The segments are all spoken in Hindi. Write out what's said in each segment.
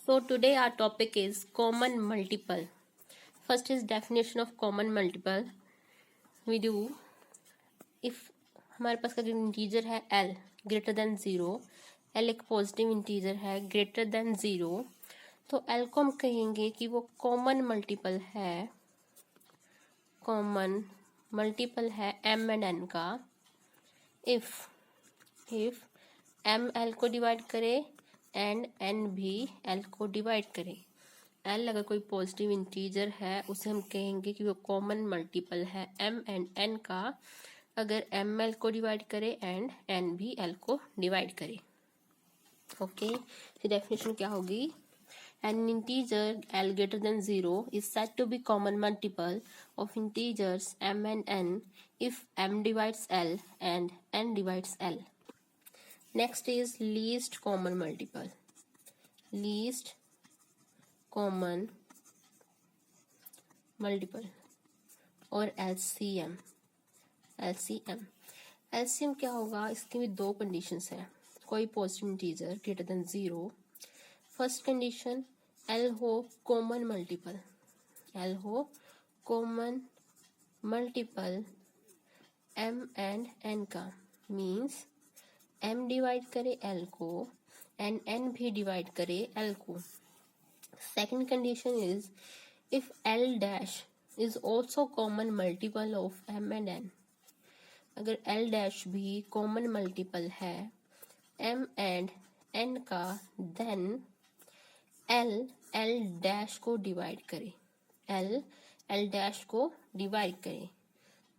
So today our topic is common multiple. First is definition of common multiple. We do if हमारे पास का इंटीजर है l ग्रेटर देन 0, l एक पॉजिटिव इंटीजर है ग्रेटर देन 0, तो l को हम कहेंगे कि वो कॉमन मल्टीपल है m एंड n का इफ m l को डिवाइड करे एंड n भी l को डिवाइड करे। l अगर कोई पॉजिटिव इंटीजर है उसे हम कहेंगे कि वो कॉमन मल्टीपल है m एंड n का अगर m l को डिवाइड करे एंड n भी l को डिवाइड करे। ओके, तो डेफिनेशन क्या होगी? An integer l greater than 0 is said to be common multiple of integers m and n if m divides l and n divides l. Next is least common multiple. Least common multiple और LCM. LCM क्या होगा? इसकी भी दो कंडीशंस है। कोई positive integer greater than 0। First condition L हो common multiple M and N का, मीन्स M डिवाइड करे L को एंड N भी डिवाइड करे L को। Second condition is if L dash is also common multiple of M and N। अगर L डैश भी कॉमन मल्टीपल है M एंड N का, देन L डैश को डिवाइड करे, L डैश को डिवाइड करे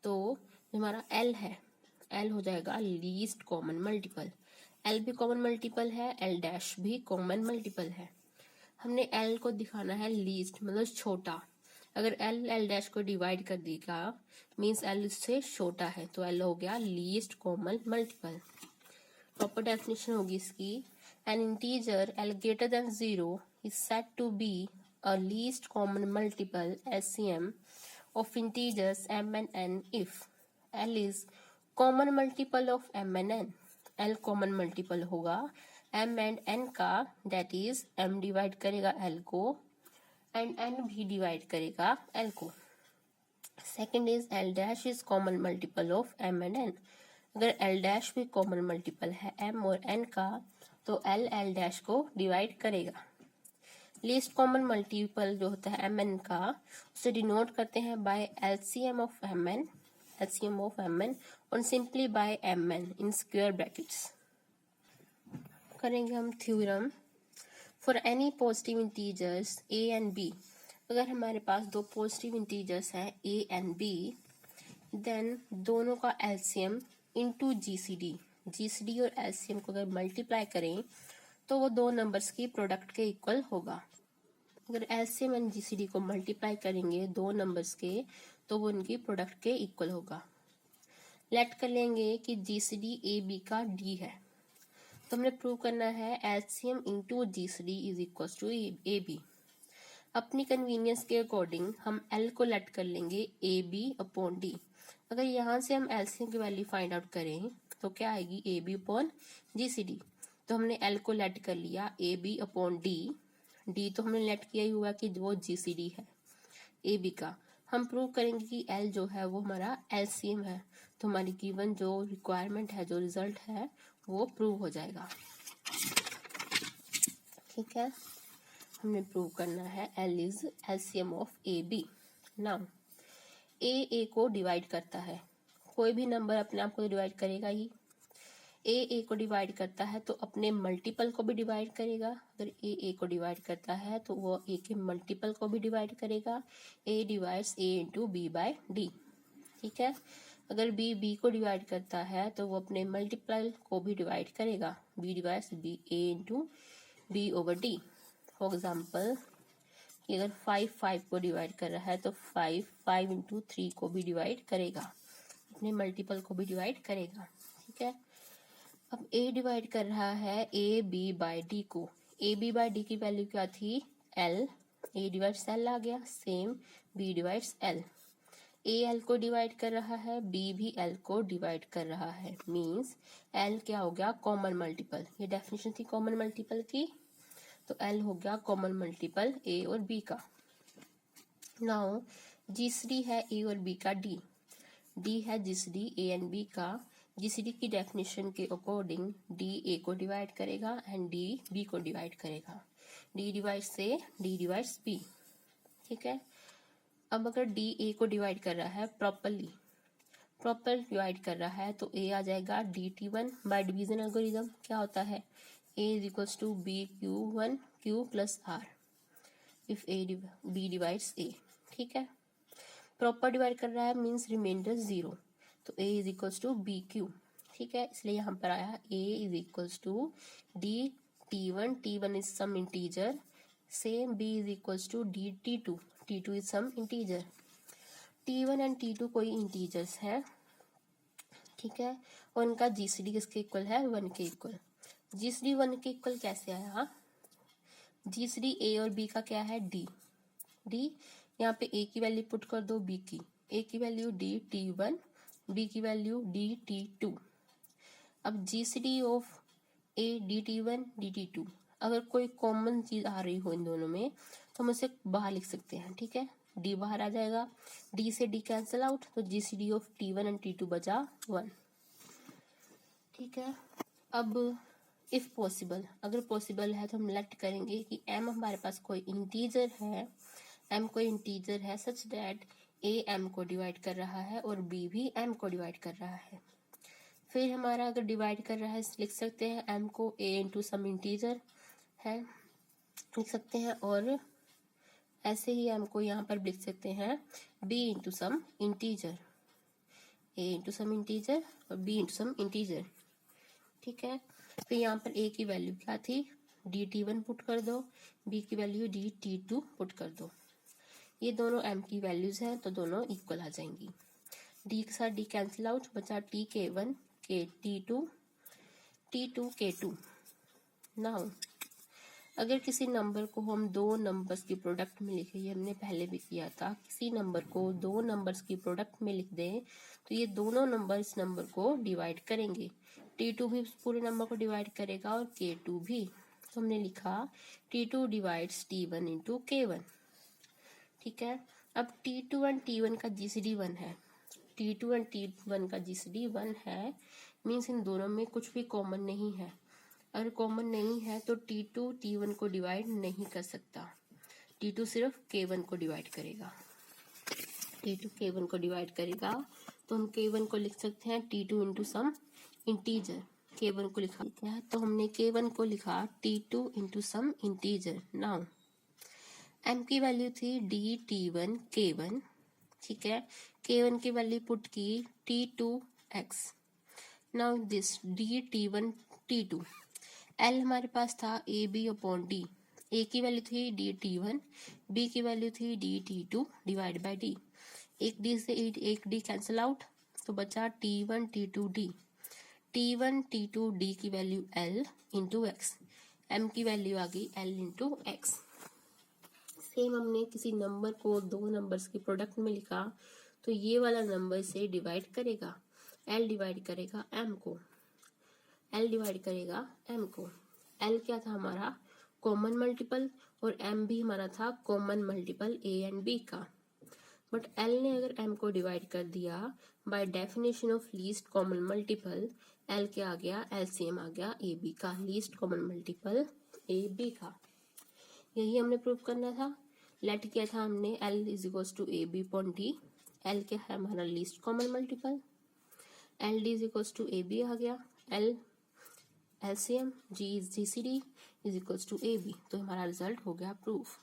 तो हमारा L है, L हो जाएगा लीस्ट कॉमन मल्टीपल। L भी कॉमन मल्टीपल है, L डैश भी कॉमन मल्टीपल है। हमने L को दिखाना है लीस्ट, मतलब छोटा। अगर L डैश को डिवाइड कर देगा मीन्स L इससे छोटा है, तो L हो गया least common multiple. Proper definition होगी इसकी, N integer L greater than 0 is said to be a least common multiple LCM of integers m and n if L is common multiple of m and n। L common multiple होगा m and n का, that is m डिवाइड करेगा L को एंड n भी डिवाइड करेगा L को। Second is L dash is common multiple of m and n। अगर L डैश भी कॉमन मल्टीपल है m और n का तो L डैश को डिवाइड करेगा। लीस्ट कॉमन मल्टीपल जो होता है m n का, उसे डिनोट करते हैं by LCM of m n और simply by m n in square brackets. करेंगे हम theorem for any positive integers a and b। अगर हमारे पास दो पॉजिटिव इंटीजर्स हैं a एंड b, देन दोनों का LCM इंटू GCD और LCM को अगर मल्टीप्लाई करें तो वो दो नंबर्स की प्रोडक्ट के इक्वल होगा। अगर LCM एंड GCD को मल्टीप्लाई करेंगे दो नंबर्स के तो वो उनकी प्रोडक्ट के इक्वल होगा। लेट कर लेंगे कि GCD AB का D है, तो हमने प्रूव करना है LCM into GCD is equal to AB। अपनी कन्वीनियंस के अकॉर्डिंग हम L को लेट कर लेंगे AB अपॉन D। अगर यहाँ से हम LCM की वैल्यू फाइंड आउट करें तो क्या आएगी? AB upon GCD। तो हमने L को लेट कर लिया AB अपॉन D तो हमने लेट किया ही हुआ कि वो GCD है AB का। हम प्रूव करेंगे कि L जो है वो हमारा LCM है, तो हमारी गिवन जो रिक्वायरमेंट है, जो रिजल्ट है, वो प्रूव हो जाएगा। ठीक है, हमने प्रूव करना है L is LCM of AB। Now A को डिवाइड करता है, कोई भी नंबर अपने आप को डिवाइड करेगा ही। A को डिवाइड करता है तो अपने मल्टीपल को भी डिवाइड करेगा। अगर A को डिवाइड करता है तो वो A के मल्टीपल को भी डिवाइड करेगा। A divides A into B by D। ठीक है, अगर B को डिवाइड करता है तो वो अपने मल्टीपल को भी डिवाइड करेगा। B divides B A into B over D। For example कि अगर 5 को डिवाइड कर रहा है तो 5 इंटू 3 को भी डिवाइड करेगा, अपने मल्टीपल को भी डिवाइड करेगा। ठीक है, अब A डिवाइड कर रहा है AB बाय D को। AB बाय D की वैल्यू क्या थी? L। A डिवाइड्स L आ गया, same B divides L। A L को डिवाइड कर रहा है, B भी L को डिवाइड कर रहा है, मीन्स L क्या हो गया? Common multiple. ये डेफिनेशन थी कॉमन मल्टीपल की। तो L हो गया कॉमन मल्टीपल A और B का। नाउ जीसीडी है A और B का D है जीसीडी A एंड B का। जीसीडी की डेफिनेशन के अकॉर्डिंग D A को डिवाइड करेगा एंड D B को डिवाइड करेगा। D divides A, D divides B, ठीक है। अब अगर D A को डिवाइड कर रहा है प्रॉपर डिवाइड कर रहा है तो A आ जाएगा DT1 बाय डिवीजन एल्गोरिथम। क्या होता है A is equals to BQ1 Q plus R if B divides A, ठीक है। प्रॉपर डिवाइड कर रहा है मीन्स रिमाइंडर 0, तो A is equals to BQ, ठीक है। इसलिए यहाँ पर आया A is equals to DT1, T1 is some integer, same B is equals to DT2, T2 is some integer. T1 and T2 कोई इंटीजर्स है, ठीक है, और उनका जीसीडी किसके इक्वल है 1 के इक्वल। जीसीडी 1 के इक्वल कैसे आया, जीसीडी A और B का क्या है D, यहाँ पे A की वैल्यू पुट कर दो B की, A की वैल्यू DT1, B की वैल्यू DT2। अब GCD of A DT1 DT2, अगर कोई कॉमन चीज आ रही हो इन दोनों में तो हम उसे बाहर लिख सकते हैं, ठीक है। D बाहर आ जाएगा, D से D कैंसिल आउट, तो GCD of T1 and T2 बचा 1, ठीक है। अब इफ पॉसिबल, अगर पॉसिबल है तो हम लेट करेंगे कि M हमारे पास कोई इंटीजर है, M कोई इंटीजर है सच दैट A M को डिवाइड कर रहा है और B भी M को डिवाइड कर रहा है। फिर हमारा अगर डिवाइड कर रहा है लिख सकते हैं M को A इंटू सम इंटीजर है लिख सकते हैं, और ऐसे ही M को यहाँ पर लिख सकते हैं B into some integer, A into some integer और B इंटू सम इंटीजर, ठीक है। फिर यहाँ पर A की वैल्यू क्या थी DT1 पुट कर दो, B की वैल्यू DT2 पुट कर दो। ये दोनों M की वैल्यूज हैं तो दोनों इक्वल आ जाएंगी। D के साथ D कैंसिल आउट, बचा TK1 KT2 T2 K2। Now अगर किसी नंबर को हम दो नंबर्स की प्रोडक्ट में लिखे, ये हमने पहले भी किया था, किसी नंबर को दो नंबर्स की प्रोडक्ट में लिख दें तो ये दोनों नंबर इस नंबर को डिवाइड करेंगे। T2 भी पूरे नंबर को डिवाइड करेगा और K2 भी, तो हमने लिखा T2 divides T1 into K1, ठीक है। अब T2 एंड T1 का जीसीडी 1 है, T2 एंड T1 का जीसीडी 1 है मीन्स इन दोनों में कुछ भी कॉमन नहीं है। अगर कॉमन नहीं है तो T2 T1 को डिवाइड नहीं कर सकता, T2 सिर्फ K1 को डिवाइड करेगा, T2 K1 को डिवाइड करेगा, तो हम K1 को लिख सकते हैं T2 into some integer. K1 को लिखा है तो हमने K1 को लिखा T2 into some integer. Now M की वैल्यू थी DT1 K1, ठीक है। K1 की वैल्यू पुट की T2x। Now this DT1 T2, L हमारे पास था AB अपॉन D, A की वैल्यू थी DT1, B की वैल्यू थी DT2 डिवाइड बाय D। एक D से एक D कैंसिल आउट, तो बचा T1 T2 D, T1 T2 D की value L into x, M की वैल्यू आ गई L इंटू एक्स। सेम हमने किसी नंबर को दो नंबर्स की प्रोडक्ट में लिखा तो ये वाला नंबर से डिवाइड करेगा, L डिवाइड करेगा M को, L डिवाइड करेगा M को। L क्या था हमारा कॉमन मल्टीपल और M भी हमारा था common multiple A and B का। बट L ने अगर M को डिवाइड कर दिया by definition of least common multiple, L क्या आ गया LCM आ गया AB का, लीस्ट कॉमन मल्टीपल AB का। यही हमने प्रूव करना था। लेट किया था हमने L is equals to AB upon D, L क्या है हमारा least common multiple, LD is equals to AB आ गया, L LCM GCD is equals to AB, तो हमारा रिजल्ट हो गया प्रूफ।